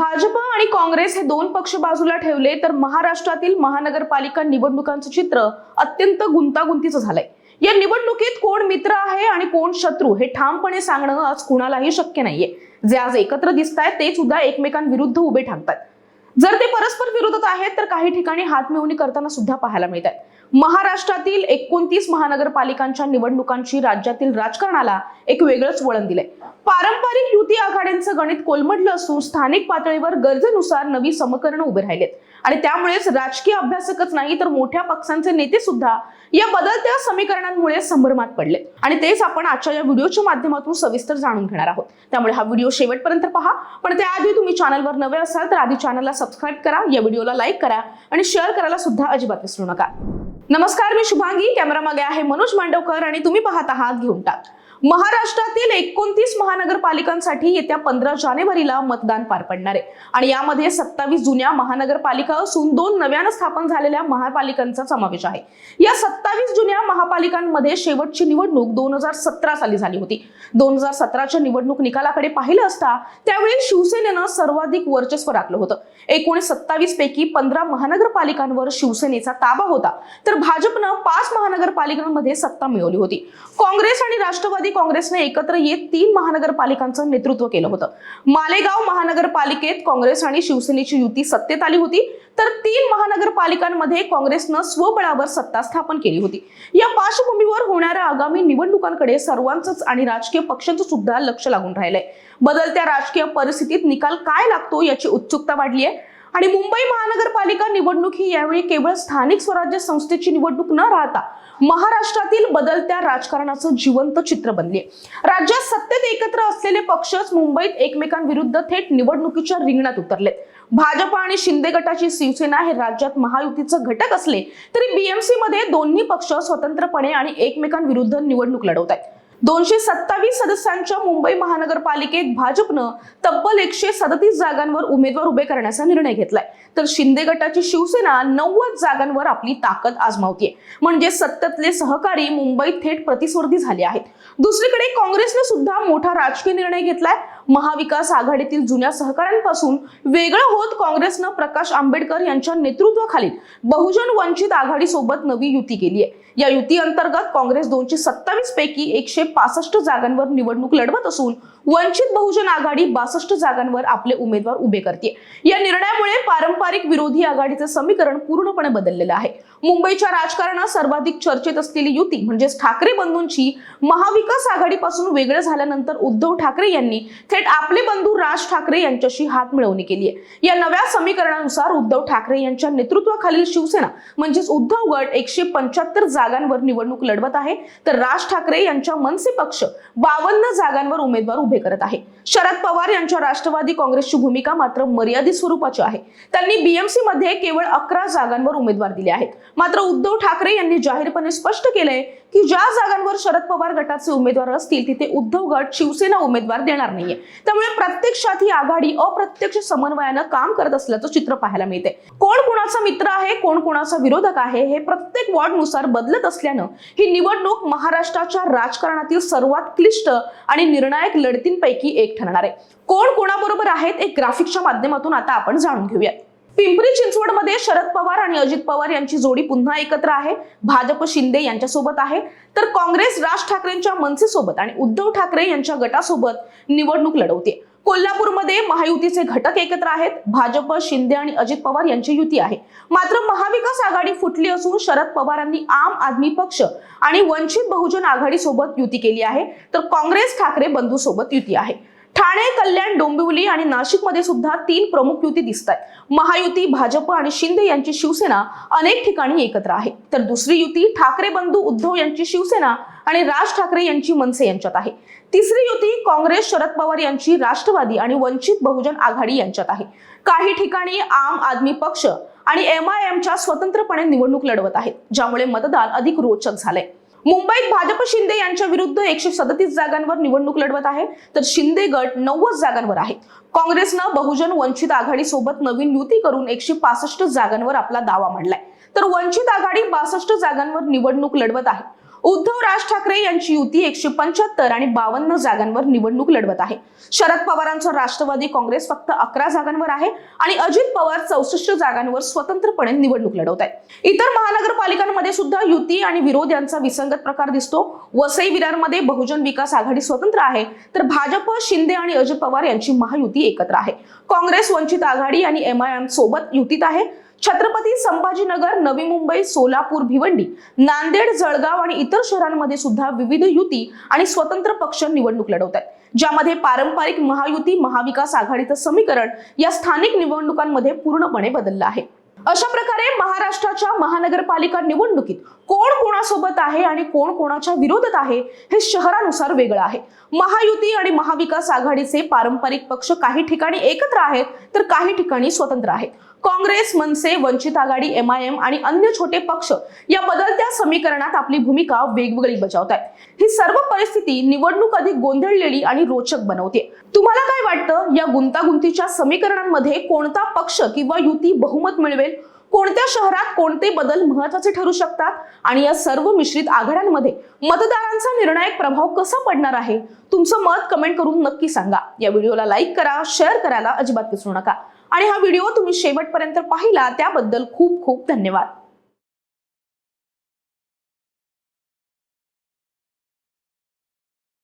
भाजप आणि काँग्रेस हे दोन पक्ष बाजूला ठेवले तर महाराष्ट्रातील महानगरपालिका निवडणुकांचं चित्र अत्यंत गुंतागुंतीचं झालंय। या निवडणुकीत कोण मित्र आहे आणि कोण शत्रू हे ठामपणे सांगणं आज कुणालाही शक्य नाहीये। जे आज एकत्र दिसतायत ते सुद्धा एकमेकांविरुद्ध उभे ठाकतात। जर ते परस्पर विरोधात आहेत तर काही ठिकाणी हातमिळवणी करताना सुद्धा पाहायला मिळतात। महाराष्ट्रातील 29 महानगरपालिकांच्या निवडणुकांची राज्यातील राजकारणाला एक वेगळंच वळण दिलंय। पारंपरिक युती आघाड्यांचं गणित कोलमडलं असून स्थानिक पातळीवर गरजेनुसार नवी समीकरणं उभे राहिलेत आणि त्यामुळेच राजकीय अभ्यासकच नाही तर मोठ्या पक्षांचे नेते सुद्धा या बदलत्या समीकरणांमुळे संभ्रमात पडले आणि तेच आपण आजच्या या व्हिडिओच्या माध्यमातून सविस्तर जाणून घेणार आहोत। त्यामुळे हा व्हिडिओ शेवटपर्यंत पहा। पण त्याआधी तुम्ही चॅनलवर नवे असाल तर आधी चॅनलला सबस्क्राइब करा, या व्हिडिओला लाईक करा आणि शेअर करायला सुद्धा अजिबात विसरू नका। नमस्कार, मी शुभांगी, कॅमेरा मागे आहे मनोज मांडवकर आणि तुम्ही पाहत आहात घेऊन टाक। महाराष्ट्रातील 29 महानगरपालिकांसाठी येत्या 15 जानेवारीला मतदान पार पडणार आहे आणि यामध्ये 27 जुन्या महानगरपालिका असून 2 नव्याने स्थापन झालेल्या महापालिकांचा समावेश आहे। या 27 जुन्या महापालिकांमध्ये शेवटची निवडणूक 2017 साली झाली होती। 2017च्या निवडणूक निकालाकडे पाहिलं असता त्यावेळी शिवसेनेनं सर्वाधिक वर्चस्व राखलं होतं। एकूण 27 पैकी 15 महानगरपालिकांवर शिवसेनेचा ताबा होता तर भाजपनं 5 महानगरपालिकांमध्ये सत्ता मिळवली होती। काँग्रेस आणि राष्ट्रवादी काँग्रेसने एकत्र येत 3 महानगरपालिकांचं नेतृत्व केलं होतं। मालेगाव महानगरपालिकेत काँग्रेस आणि शिवसेनेची युती सत्तेत आली होती तर 3 महानगरपालिकांमध्ये काँग्रेसनं स्वबळावर सत्ता स्थापन केली होती। या पार्श्वभूमीवर होणाऱ्या आगामी निवडणुकांकडे सर्वांचंच आणि राजकीय पक्षांचं सुद्धा लक्ष लागून राहिलंय। बदलत्या राजकीय परिस्थितीत निकाल काय लागतो याची उत्सुकता वाढली आहे आणि मुंबई महानगरपालिका निवडणूक ही यावेळी केवळ स्थानिक स्वराज्य संस्थेची निवडणूक न राहता महाराष्ट्रातील बदलत्या राजकारणाचं जिवंत चित्र बनले। राज्यात सत्तेत एकत्र असलेले पक्षच मुंबईत एकमेकांविरुद्ध थेट निवडणुकीच्या रिंगणात उतरलेत। भाजप आणि शिंदे गटाची शिवसेना हे राज्यात महायुतीचं घटक असले तरी बीएमसी मध्ये दोन्ही पक्ष स्वतंत्रपणे आणि एकमेकांविरुद्ध निवडणूक लढवत आहेत। 227 सदस्यांच्या मुंबई महानगरपालिकेत भाजपनं तब्बल 137 जागांवर उमेदवार उभे करण्याचा निर्णय घेतलाय तर शिंदे गटाची शिवसेना 90 जागांवर आपली ताकद आजमावतीये। म्हणजे सत्तेतले सहकारी मुंबईत थेट प्रतिस्पर्धी झाले आहेत। दुसरीकडे काँग्रेसने सुद्धा मोठा राजकीय निर्णय घेतलाय। महाविकास आघाडीतील जुन्या सहकाऱ्यांपासून वेगळं होत काँग्रेसनं प्रकाश आंबेडकर यांच्या नेतृत्वाखालील बहुजन वंचित आघाडी सोबत नवी युती केली आहे। या युती अंतर्गत काँग्रेस 227 पैकी 165 जागांवर निवडणूक लढवत असून वंचित बहुजन आघाडी 62 जागांवर आपले उमेदवार उभे करते। या निर्णयामुळे पारंपरिक विरोधी आघाडीचे समीकरण पूर्णपणे बदललेलं आहे। मुंबईच्या राजकारणात सर्वाधिक चर्चेत असलेली युती म्हणजे ठाकरे बंधूंची महाविकास आघाडीपासून वेगळं झाल्यानंतर उद्धव ठाकरे यांनी थेट आपले बंधू राज ठाकरे यांच्याशी हात मिळवणी केली आहे। या नव्या समीकरणानुसार उद्धव ठाकरे यांच्या नेतृत्वाखालील शिवसेना म्हणजेच उद्धव गट 175 जागांवर निवडणूक लढवत आहे तर राज ठाकरे यांच्या मनसे पक्ष 52 जागांवर उमेदवार उभे करत आहे। शरद पवार यांच्या राष्ट्रवादी काँग्रेसची भूमिका मात्र मर्यादित स्वरूपाची आहे। त्यांनी बीएमसी मध्ये केवळ 11 जागांवर उमेदवार दिले आहेत। मात्र उद्धव ठाकरे यांनी जाहीरपणे स्पष्ट केलंय की ज्या जागांवर शरद पवार गटाचे उमेदवार असतील तिथे उद्धव गट शिवसेना उमेदवार देणार नाहीये। त्यामुळे प्रत्यक्षात ही आघाडी अप्रत्यक्ष समन्वयानं काम करत असल्याचं चित्र पाहायला मिळते। कोण कोणाचा मित्र आहे, कोण कोणाचा विरोधक आहे हे प्रत्येक वॉर्डनुसार बदलत असल्यानं ही निवडणूक महाराष्ट्राच्या राजकारणातील सर्वात क्लिष्ट आणि निर्णायक लढतींपैकी एक ठरणार आहे। कोण कोणाबरोबर आहेत एक ग्राफिकच्या माध्यमातून आता आपण जाणून घेऊया। पिंपरी चिंचवडमध्ये शरद पवार आणि अजित पवार यांची जोडी पुन्हा एकत्र आहे। भाजप शिंदे यांच्या सोबत आहे तर काँग्रेस राज ठाकरेंच्या मनसे सोबत आणि उद्धव ठाकरे यांच्या गटासोबत निवडणूक लढवते। कोल्हापूरमध्ये महायुतीचे घटक एकत्र आहेत। भाजप, शिंदे आणि अजित पवार यांची युती आहे। मात्र महाविकास आघाडी फुटली असून शरद पवारांनी आम आदमी पक्ष आणि वंचित बहुजन आघाडी सोबत युती केली आहे तर काँग्रेस ठाकरे बंधू सोबत युती आहे। ठाणे, कल्याण, डोंबिवली आणि नाशिकमध्ये सुद्धा 3 प्रमुख युती दिसतात। महायुती भाजप आणि शिंदे यांची शिवसेना अनेक ठिकाणी एकत्र आहे तर दुसरी युती ठाकरे बंधू उद्धव यांची शिवसेना आणि राज ठाकरे यांची मनसे यांच्यात आहे। तिसरी युती काँग्रेस, शरद पवार यांची राष्ट्रवादी आणि वंचित बहुजन आघाडी यांच्यात आहे। काही ठिकाणी आम आदमी पक्ष आणि MIMच्या स्वतंत्रपणे निवडणूक लढवत आहेत ज्यामुळे मतदान अधिक रोचक झालंय। मुंबईत भाजप शिंदे यांच्या विरुद्ध 137 जागांवर निवडणूक लढवत आहे तर शिंदे गट 90 जागांवर आहे। काँग्रेसनं बहुजन वंचित आघाडी सोबत नवीन युती करून 165 जागांवर आपला दावा मांडलाय तर वंचित आघाडी 62 जागांवर निवडणूक लढवत आहे। उद्धव राज ठाकरे यांची युती 175 आणि 52 जागांवर निवडणूक लढवत आहे. शरद पवारांचा राष्ट्रवादी काँग्रेस फक्त 11 जागांवर आहे आणि अजित पवार 64 जागांवर स्वतंत्रपणे निवडणूक लढवत आहेत. इतर महानगरपालिकांमध्ये सुद्धा युती आणि विरोध यांचा विसंगत प्रकार दिसतो. वसई विरारमध्ये बहुजन विकास आघाडी स्वतंत्र आहे, तर भाजप, शिंदे आणि अजित पवार यांची महायुती एकत्र आहे. काँग्रेस, वंचित आघाडी आणि MIM सोबत युतीत आहे. छत्रपती संभाजीनगर, नवी मुंबई, सोलापूर, भिवंडी, नांदेड, जळगाव आणि इतर शहरांमध्ये सुद्धा विविध युती आणि स्वतंत्र पक्ष निवडणूक लढवत आहेत, ज्यामध्ये पारंपरिक महायुती महाविकास आघाडीचं समीकरण या स्थानिक निवडणुकांमध्ये पूर्णपणे बदललं आहे. अशा प्रकारे महाराष्ट्राच्या महानगरपालिका निवडणुकीत कोण कोणासोबत आहे आणि कोण कोणाच्या विरोधात आहे हे शहरानुसार वेगळं आहे. महायुती आणि महाविकास आघाडीचे पारंपरिक पक्ष काही ठिकाणी एकत्र आहेत, तर काही ठिकाणी स्वतंत्र आहेत. काँग्रेस, मनसे, वंचित आघाडी, MIM आणि अन्य छोटे पक्ष या बदलत्या समीकरणात आपली भूमिका वेगवेगळी बजावत आहेत. ही सर्व परिस्थिती निवडणूक अधिक गोंधळलेली आणि रोचक बनवते. तुम्हाला काय वाटतं, या गुंतागुंतीच्या समीकरणांमध्ये कोणता पक्ष किंवा युती बहुमत मिळवेल? कोणत्या शहरात कोणते बदल महत्त्वाचे ठरू शकतात? आणि या सर्व मिश्रित आघाड्यांमध्ये मतदारांचा निर्णायक प्रभाव कसा पडणार आहे? तुमचं मत कमेंट करून नक्की सांगा. या व्हिडिओला लाईक करा, शेअर करायला अजिबात विसरू नका. आणि हा व्हिडिओ तुम्ही शेवटपर्यंत पाहिला त्याबद्दल खूप खूप धन्यवाद.